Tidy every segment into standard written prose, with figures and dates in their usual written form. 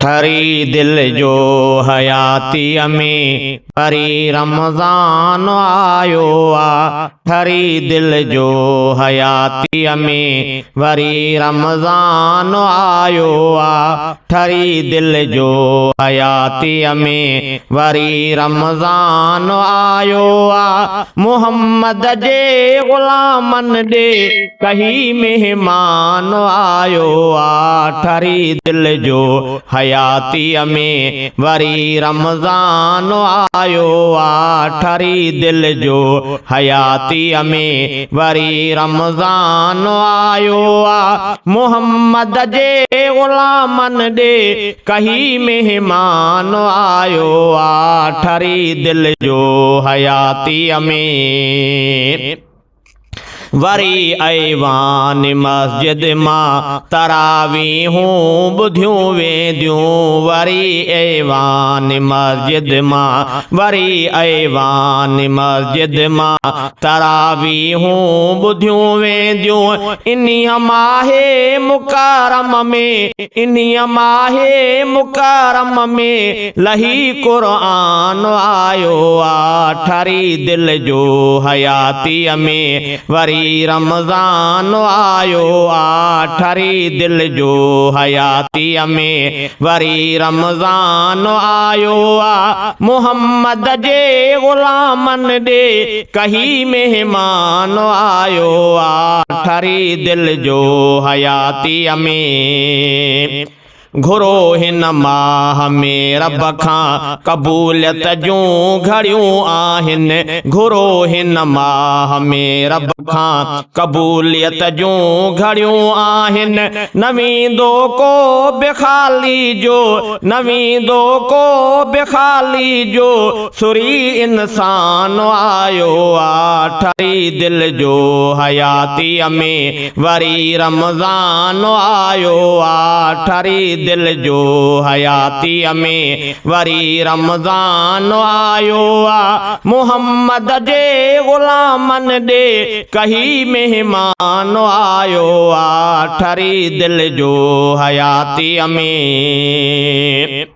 ठरी दिल जो हयातीअ में वरी रमज़ान आयो आ। ठरी दिल जो हयातीअ में वरी रमज़ान आयो आ। ठरी दिल जो हयातीअ में वरी रमज़ान आयो आ। मुहम्मद जे ग़ुलामन ॾे कही मेहमान आयो आ। ठरी दिल जो हयातीअ में वरी रमज़ान आयो आ। ठरी दिल जो हयातीअ में वरी रमज़ान आयो आ। मुहम्मद जे ग़ुलामन ॾे कही मेहमान आयो आ। ठरी दिल जो हयातीअ में वरी ऐवान मस्जिद मां तरावीहूं ॿुधियूं वेंदियूं। वरी ऐवान मस्जिद मां वरी ऐवान मस्जिद मां तरावीहूं ॿुधियूं वेंदियूं। इन्हीअ माहे मुकरम में इन्हीअ माहे मुकरम में लही क़ुरान आयो आ। ठरी दिल जो हयातीअ में वरी रमज़ान आयो आ। ठरी दिल जो हयातीअ में वरी रमज़ान आयो आ। मुहम्मद जे ग़ुलामन ॾे कही मेहमान आयो आ। ठरी दिल जो हयातीअ में घुरो हिन माह में रब खां क़बूलियत जूं घड़ियूं आहिनि। घुरो हिन माह में रब खां क़बूलियत जूं घड़ियूं आहिनि। न वेंदो को बेखाली जो न वेंदो को बेखाली जो सुरी इंसान आयो आ। ठरी दिल जो हयातीअ में वरी रमज़ान आयो आ। ठरी दिल जो हयातीअ में वरी रमज़ान आयो आ। मुहम्मद जे ग़ुलामन ॾे कही मेहमान आयो आ। ठरी दिल जो हयातीअ में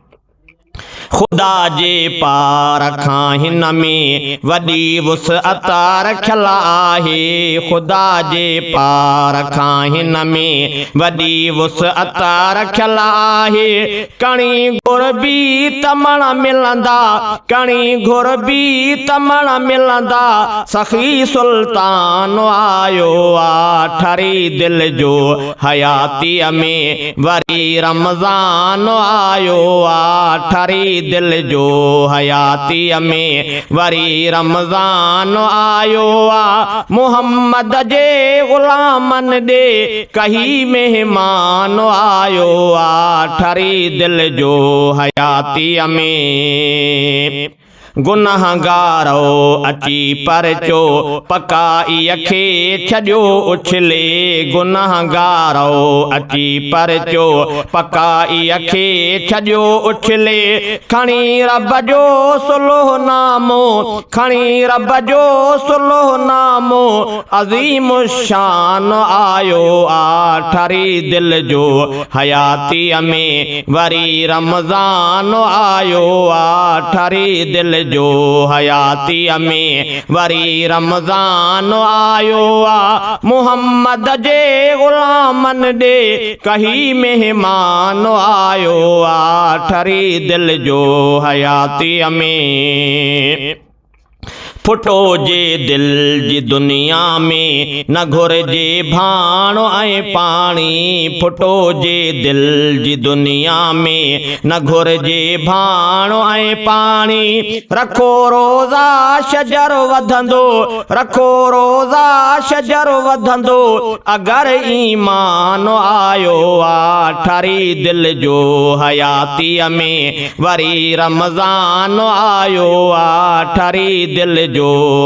खुदा जे पार खां हिन में वॾी वुसअत रखियल आहे। खुदा जे पार खां हिन में वॾी वुसअत रखियल आहे। कणी घुरबी तमण मिलंदा कणी घुरबी तमण मिलंदा सखी सुल्तान आयो आ। ठरी दिल जो हयातीअ में वरी रमज़ान आयो आ। ठरी दिल जो हयातीअ में वरी रमज़ान आयो आ। मुहम्मद जे ग़ुलामन ॾे कही मेहमान आयो आ। ठरी दिल जो हयातीअ में गुनहगारो अची परचो पकाईअ खे छॾियो उछले। गुनहगारो अची परचो पकाईअ खे छॾियो उछले। खणी रब जो सुलह नामो खणी रब जो सुलह नामो अज़ीम शान आयो आ। ठरी दिल जो हयातीअ में वरी रमज़ान आयो आ। ठरी दिल जो हयातीअ में वरी रमज़ान आयो आ। मुहम्मद जे ग़ुलामन ॾे कही मेहमान आयो आ। ठरी दिल जो हयातीअ में फुटो जे दिल जी दुनिया में न घुरिजे भाण ऐं पाणी। फुटो जे दिल जी दुनिया में न घुरिजे भाण ऐं पाणी। रखो रोज़ा शजर वधंदो रखो रोज़ा शजर वधंदो अगर ईमान आयो आ। ठरी दिल जो हयातीअ में वरी रमज़ान आयो आ। ठरी दिल जो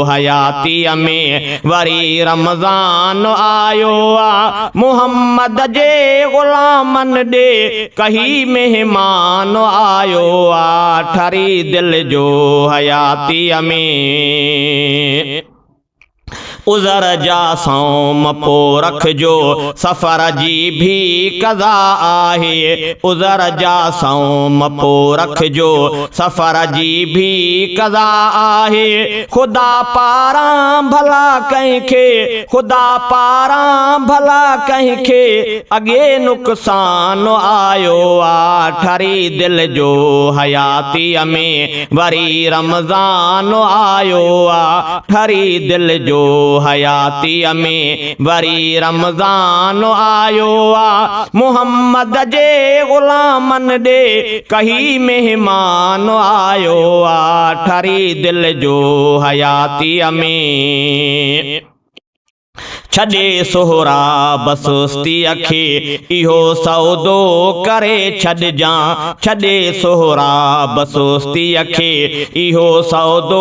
हयातीअ में वरी रमज़ान आयो आ। मुहम्मद जे ग़ुलामन ॾे कही मेहमान आयो आ। ठरी दिल जो हयातीअ में उज़र जा सौम पो रखजो सफ़र जी भी कज़ा आहे उज़र जा सौम पो रखजो सफ़र जी भी कज़ा आहे ख़ुदा पारां भला कंहिंखे ख़ुदा पारां भला कंहिंखे अॻे नुक़सान आयो आ ठरी दिल जो हयातीअ में वरी रमज़ान आयो आ ठरी दिल जो हयातीअ में वरी रमज़ान आयो आ मुहम्मद जे ग़ुलामनि ॾे कही महिमान आयो आ ठरी दिल जो हयातीअ में छॾे सोहराब सुस्तीअ खे इहो सौदो करे छॾजां छॾे सोहराब सुस्तीअ खे इहो सौदो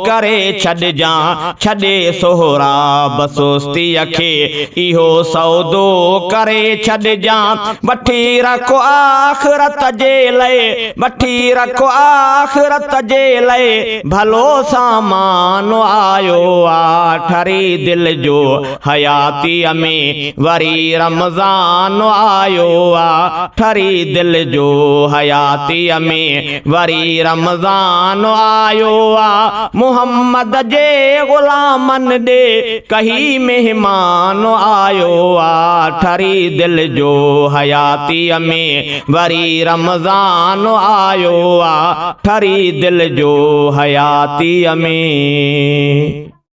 करे छॾजां छॾे सोहराब सुस्तीअ खे इहो सौदो करे छॾजां वठी रखो आख़िरत जे लाइ वठी रखो आख़िरत जे लाइ भलो सामान आयो आ ठरी दिल जो हयातीअ में वरी रमज़ान आयो आ ठरी दिल जो हयातीअ में वरी रमज़ान आयो आ मुहम्मद जे ग़ुलामनि ॾे कही महिमान आयो आ ठरी दिल जो हयातीअ में वरी रमज़ान आयो आ ठरी दिल जो हयातीअ में।